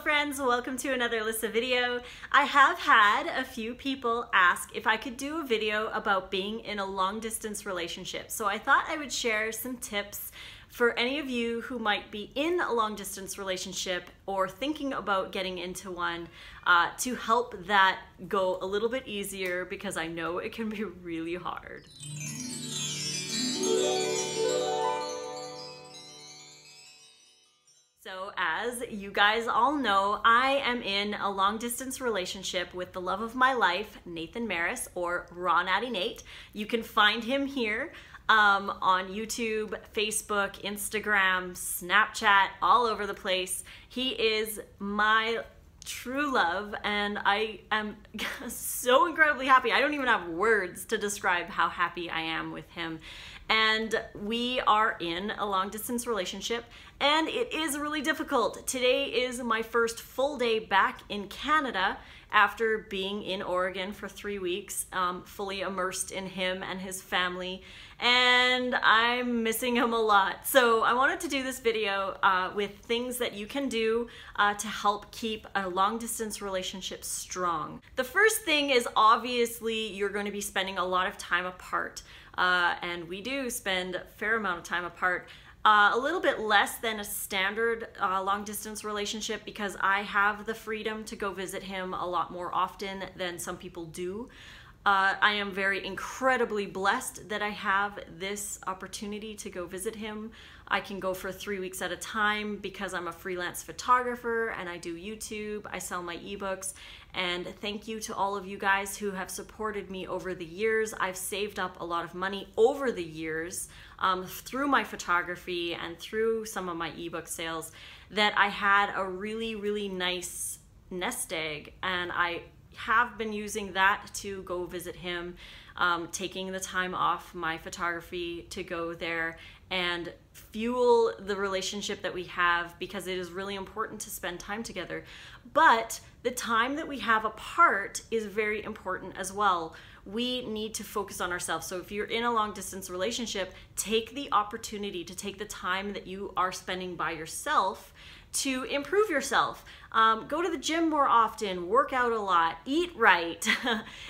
friends, welcome to another Lissa video. I have had a few people ask if I could do a video about being in a long distance relationship. So I thought I would share some tips for any of you who might be in a long distance relationship or thinking about getting into one to help that go a little bit easier, because I know it can be really hard. So as you guys all know, I am in a long distance relationship with the love of my life, Nathan Maris, or Raw Natty Nate. You can find him here on YouTube, Facebook, Instagram, Snapchat, all over the place. He is my true love, and I am so incredibly happy. I don't even have words to describe how happy I am with him. And we are in a long distance relationship, and it is really difficult. Today is my first full day back in Canada after being in Oregon for 3 weeks, fully immersed in him and his family, and I'm missing him a lot. So I wanted to do this video with things that you can do to help keep a long distance relationship strong. The first thing is, obviously you're going to be spending a lot of time apart, and we do spend a fair amount of time apart. A little bit less than a standard long distance relationship, because I have the freedom to go visit him a lot more often than some people do. I am very incredibly blessed that I have this opportunity to go visit him. I can go for 3 weeks at a time because I'm a freelance photographer and I do YouTube, I sell my ebooks, and thank you to all of you guys who have supported me over the years. I've saved up a lot of money over the years through my photography and through some of my ebook sales, that I had a really, really nice nest egg, and I have been using that to go visit him, taking the time off my photography to go there and fuel the relationship that we have, because it is really important to spend time together. But the time that we have apart is very important as well. We need to focus on ourselves. So if you're in a long distance relationship, take the opportunity to take the time that you are spending by yourself to improve yourself. Go to the gym more often, work out a lot, eat right.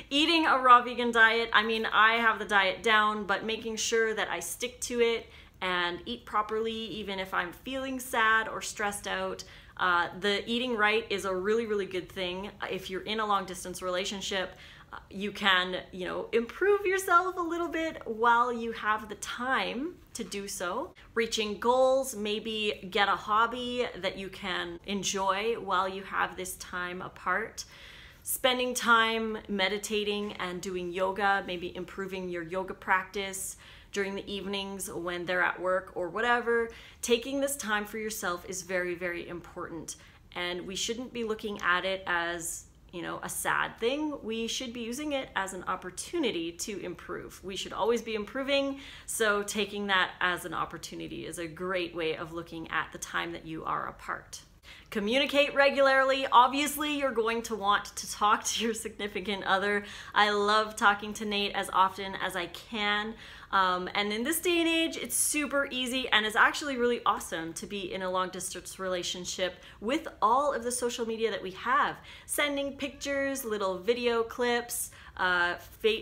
Eating a raw vegan diet, I mean, I have the diet down, but making sure that I stick to it and eat properly, even if I'm feeling sad or stressed out. The eating right is a really, really good thing. If you're in a long distance relationship, you can, improve yourself a little bit while you have the time to do so. Reaching goals, maybe get a hobby that you can enjoy while you have this time apart. Spending time meditating and doing yoga, maybe improving your yoga practice during the evenings when they're at work or whatever. Taking this time for yourself is very, very important. And we shouldn't be looking at it as a sad thing. We should be using it as an opportunity to improve. We should always be improving, so taking that as an opportunity is a great way of looking at the time that you are apart. Communicate regularly. Obviously, you're going to want to talk to your significant other. I love talking to Nate as often as I can. And in this day and age, it's super easy, and it's actually really awesome to be in a long distance relationship with all of the social media that we have. Sending pictures, little video clips,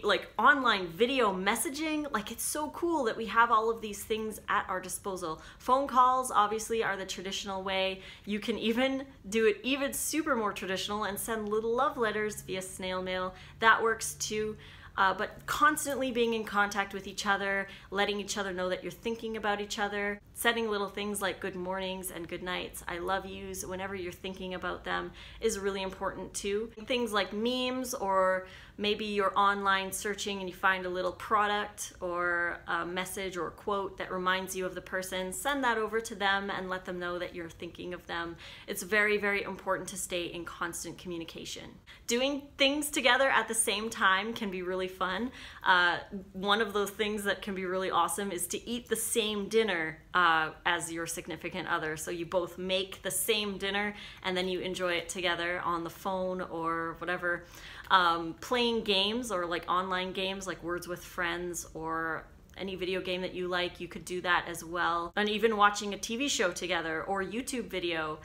like online video messaging. Like, it's so cool that we have all of these things at our disposal. Phone calls obviously are the traditional way. You can even do it even super more traditional and send little love letters via snail mail. That works too. But constantly being in contact with each other, letting each other know that you're thinking about each other, setting little things like good mornings and good nights, I love yous whenever you're thinking about them is really important too. Things like memes, or maybe you're online searching and you find a little product or a message or a quote that reminds you of the person, send that over to them and let them know that you're thinking of them. It's very, very important to stay in constant communication. Doing things together at the same time can be really fun. One of those things that can be really awesome is to eat the same dinner as your significant other. So you both make the same dinner and then you enjoy it together on the phone or whatever. Playing games, or like online games like Words with Friends or any video game that you like, you could do that as well. And even watching a TV show together or YouTube video.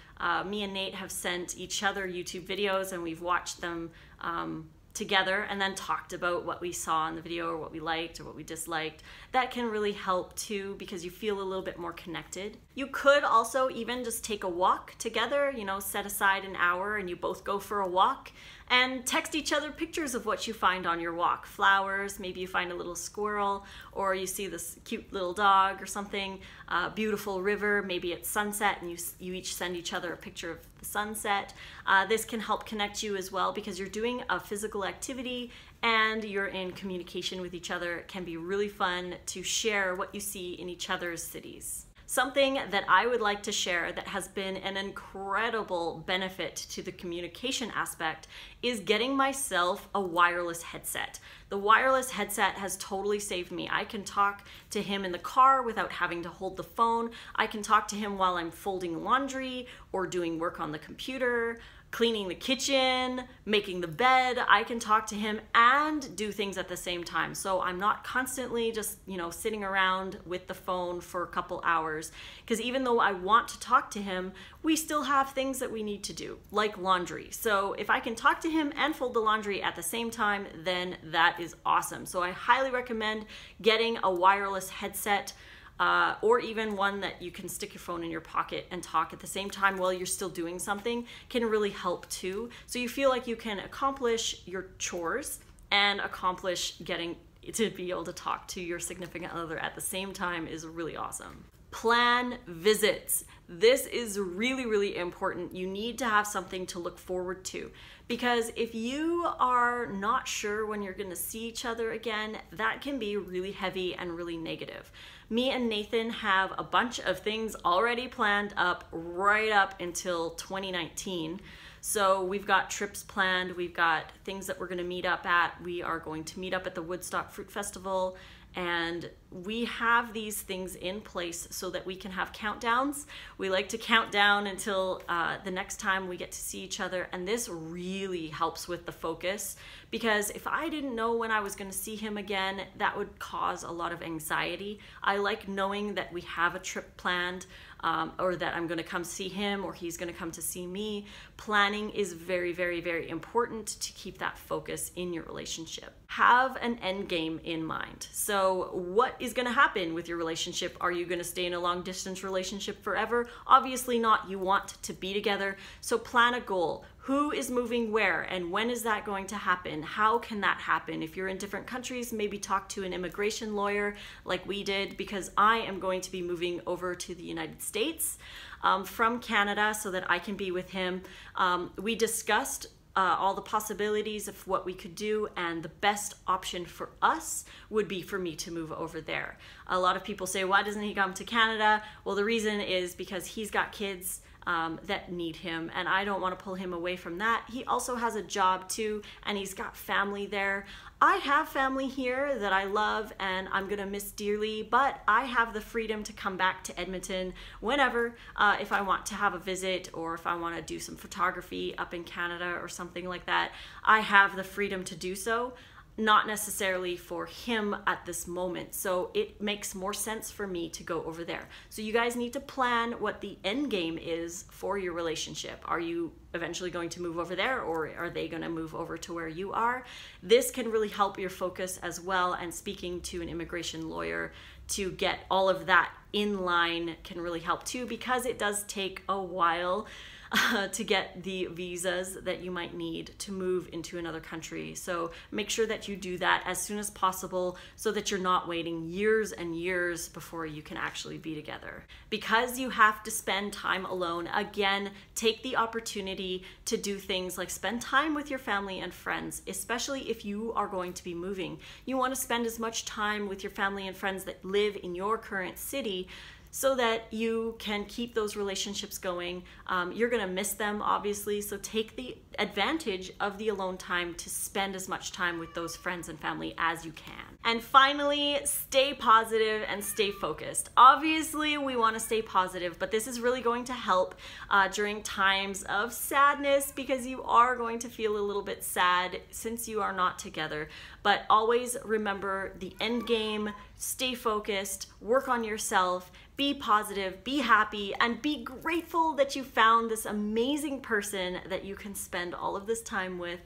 Me and Nate have sent each other YouTube videos and we've watched them together and then talked about what we saw in the video or what we liked or what we disliked. That can really help too, because you feel a little bit more connected. You could also even just take a walk together, you know, set aside an hour and you both go for a walk and text each other pictures of what you find on your walk. Flowers, maybe you find a little squirrel, or you see this cute little dog or something, beautiful river, maybe it's sunset and you each send each other a picture of the sunset. This can help connect you as well because you're doing a physical activity and you're in communication with each other. It can be really fun to share what you see in each other's cities. Something that I would like to share that has been an incredible benefit to the communication aspect is getting myself a wireless headset. The wireless headset has totally saved me. I can talk to him in the car without having to hold the phone. I can talk to him while I'm folding laundry or doing work on the computer, cleaning the kitchen, making the bed. I can talk to him and do things at the same time. So I'm not constantly just, you know, sitting around with the phone for a couple hours. Because even though I want to talk to him, we still have things that we need to do, like laundry. So if I can talk to him and fold the laundry at the same time, then that is awesome. So I highly recommend getting a wireless headset. Or even one that you can stick your phone in your pocket and talk at the same time while you're still doing something can really help too. So you feel like you can accomplish your chores and accomplish getting to be able to talk to your significant other at the same time is really awesome. Plan visits. This is really, really important. You need to have something to look forward to, because if you are not sure when you're going to see each other again, that can be really heavy and really negative. Me and Nathan have a bunch of things already planned up right up until 2019. So we've got trips planned, we've got things that we're going to meet up at. We are going to meet up at the Woodstock Fruit Festival, and we have these things in place so that we can have countdowns. We like to count down until the next time we get to see each other, and this really helps with the focus, because if I didn't know when I was going to see him again, that would cause a lot of anxiety. I like knowing that we have a trip planned, or that I'm going to come see him or he's going to come to see me. Planning is very, very, very important to keep that focus in your relationship. Have an end game in mind. So what is going to happen with your relationship? Are you going to stay in a long distance relationship forever? Obviously not. You want to be together. So plan a goal. Who is moving where and when is that going to happen? How can that happen? If you're in different countries, maybe talk to an immigration lawyer like we did, because I am going to be moving over to the United States from Canada so that I can be with him. We discussed all the possibilities of what we could do, and the best option for us would be for me to move over there. A lot of people say, why doesn't he come to Canada? Well, the reason is because he's got kids that need him, and I don't want to pull him away from that. He also has a job too, and he's got family there. I have family here that I love and I'm gonna miss dearly, but I have the freedom to come back to Edmonton whenever, if I want to have a visit or if I want to do some photography up in Canada or something like that. I have the freedom to do so. Not necessarily for him at this moment. So it makes more sense for me to go over there. So you guys need to plan what the end game is for your relationship. Are you eventually going to move over there, or are they going to move over to where you are? This can really help your focus as well, and speaking to an immigration lawyer to get all of that in line can really help too, because it does take a while to get the visas that you might need to move into another country. So make sure that you do that as soon as possible so that you're not waiting years and years before you can actually be together. Because you have to spend time alone, again, take the opportunity to do things like spend time with your family and friends, especially if you are going to be moving. You want to spend as much time with your family and friends that live in your current city so that you can keep those relationships going. You're gonna miss them, obviously, so take the advantage of the alone time to spend as much time with those friends and family as you can. And finally, stay positive and stay focused. Obviously, we wanna stay positive, but this is really going to help during times of sadness, because you are going to feel a little bit sad since you are not together. But always remember the end game, stay focused, work on yourself, be positive, be happy, and be grateful that you found this amazing person that you can spend all of this time with.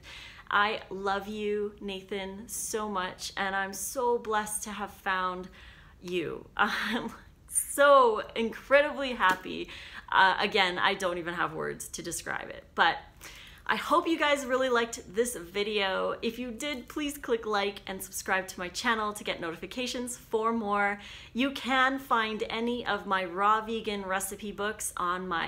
I love you, Nathan, so much, and I'm so blessed to have found you. I'm so incredibly happy. Again, I don't even have words to describe it, but I hope you guys really liked this video. If you did, please click like and subscribe to my channel to get notifications for more. You can find any of my raw vegan recipe books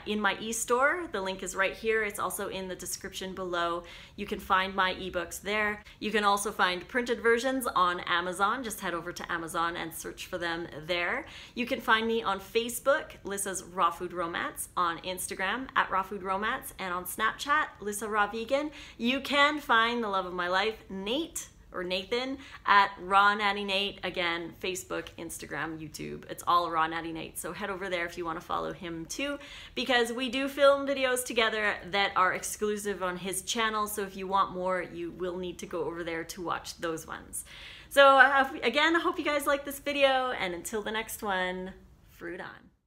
in my e-store. The link is right here. It's also in the description below. You can find my ebooks there. You can also find printed versions on Amazon. Just head over to Amazon and search for them there. You can find me on Facebook, Lissa's Raw Food Romance, on Instagram at Raw Food Romance, and on Snapchat, Lissa Raw Vegan. You can find the love of my life, Nathan, at Raw Natty Nate. Again, Facebook, Instagram, YouTube. It's all Raw Natty Nate. So head over there if you want to follow him too, because we do film videos together that are exclusive on his channel. So if you want more, you will need to go over there to watch those ones. So again, I hope you guys like this video, and until the next one, fruit on.